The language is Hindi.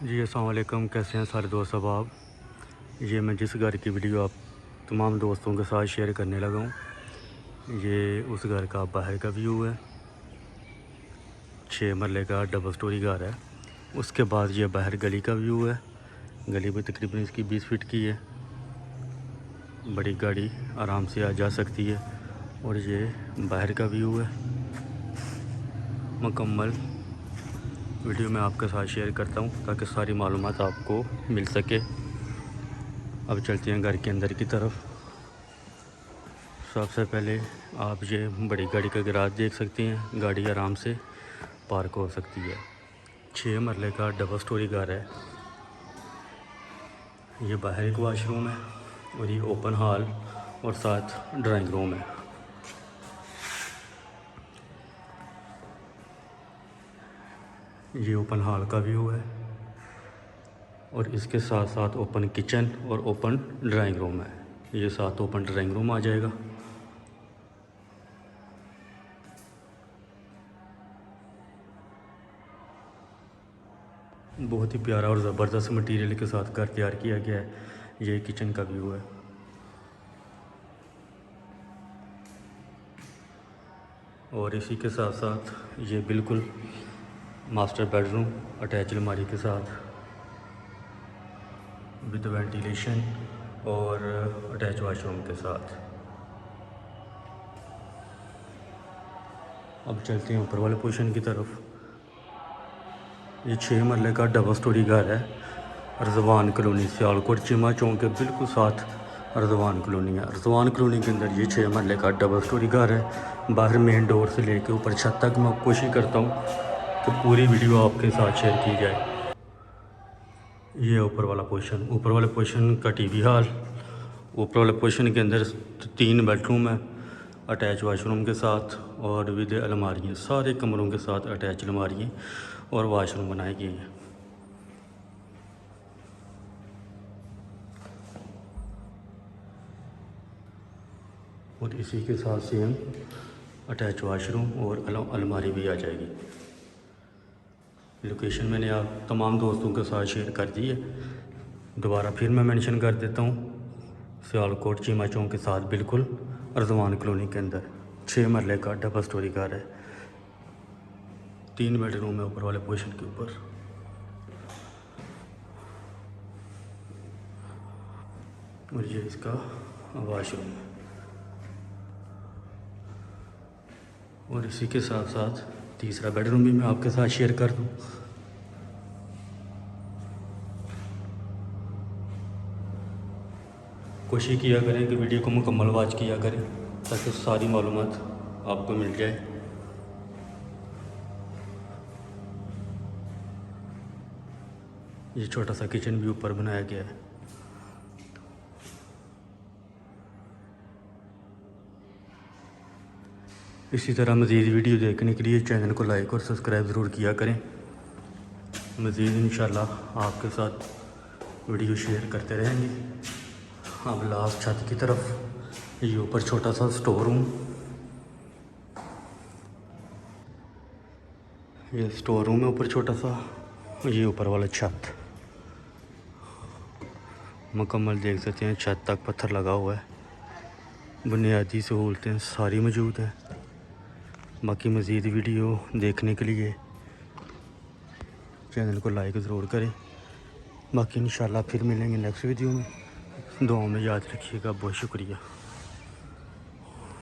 जी अस्सलाम वालेकुम, कैसे हैं सारे दोस्त अब ये मैं जिस घर की वीडियो आप तमाम दोस्तों के साथ शेयर करने लगा हूँ, ये उस घर का बाहर का व्यू है। 6 मरले का डबल स्टोरी घर है। उसके बाद ये बाहर गली का व्यू है। गली भी तकरीबन इसकी 20 फीट की है। बड़ी गाड़ी आराम से आ जा सकती है। और ये बाहर का व्यू है। मुकम्मल वीडियो मैं आपके साथ शेयर करता हूँ ताकि सारी मालूमात आपको मिल सके। अब चलते हैं घर के अंदर की तरफ। सबसे पहले आप ये बड़ी गाड़ी का गैराज देख सकते हैं। गाड़ी आराम से पार्क हो सकती है। 6 मरले का डबल स्टोरी घर है। ये बाहर एक वाशरूम है और ये ओपन हॉल और साथ ड्राइंग रूम है। ये ओपन हॉल का व्यू है और इसके साथ साथ ओपन किचन और ओपन ड्राइंग रूम है। ये साथ ओपन ड्राइंग रूम आ जाएगा। बहुत ही प्यारा और ज़बरदस्त मटेरियल के साथ घर तैयार किया गया है। ये किचन का व्यू है। और इसी के साथ साथ ये बिल्कुल मास्टर बेडरूम अटैच अलमारी के साथ विद वेंटिलेशन और अटैच वाशरूम के साथ। अब चलते हैं ऊपर वाले पोर्शन की तरफ। ये 6 मरले का डबल स्टोरी घर है। रजवान कॉलोनी सियालकोट चीमा चौक के बिल्कुल साथ रजवान कॉलोनी है। रजवान कॉलोनी के अंदर ये 6 मरले का डबल स्टोरी घर है। बाहर मेन डोर से लेकर ऊपर छत तक मैं कोशिश करता हूँ कि पूरी वीडियो आपके साथ शेयर की जाए। ये ऊपर वाला पोर्शन, ऊपर वाले पोर्शन का टीवी हॉल। ऊपर वाले पोर्शन के अंदर 3 बेडरूम है अटैच वाशरूम के साथ और विद अलमारियाँ। सारे कमरों के साथ अटैच अलमारियाँ और वाशरूम बनाए गए हैं। और इसी के साथ सेम अटैच वाशरूम और अलमारी भी आ जाएगी। लोकेशन मैंने आप तमाम दोस्तों के साथ शेयर कर दी है। दोबारा फिर मैं मेंशन कर देता हूँ। सियालकोट चीमा चौक के साथ बिल्कुल रजवान कॉलोनी के अंदर 6 मरले का डबल स्टोरी घर है। 3 बेडरूम है ऊपर वाले पोर्शन के ऊपर। और ये इसका वाशरूम है। और इसी के साथ साथ तीसरा बेडरूम भी मैं आपके साथ शेयर कर दूं। कोशिश किया करें कि वीडियो को मुकम्मल वॉच किया करें ताकि सारी मालूमात आपको मिल जाए। ये छोटा सा किचन भी ऊपर बनाया गया है। इसी तरह मज़ीद वीडियो देखने के लिए चैनल को लाइक और सब्सक्राइब ज़रूर किया करें। मज़ीद इंशाल्लाह आपके साथ वीडियो शेयर करते रहेंगे। अब लास्ट छत की तरफ ये ऊपर छोटा सा स्टोर रूम। ये स्टोर रूम है ऊपर छोटा सा। ये ऊपर वाला छत मुकम्मल देख सकते हैं। छत तक पत्थर लगा हुआ है। बुनियादी सहूलतें सारी मौजूद हैं। बाकी मज़ीद वीडियो देखने के लिए चैनल को लाइक ज़रूर करें। बाकी इंशाल्लाह फिर मिलेंगे नेक्स्ट वीडियो में। दुआओं में याद रखिएगा। बहुत शुक्रिया।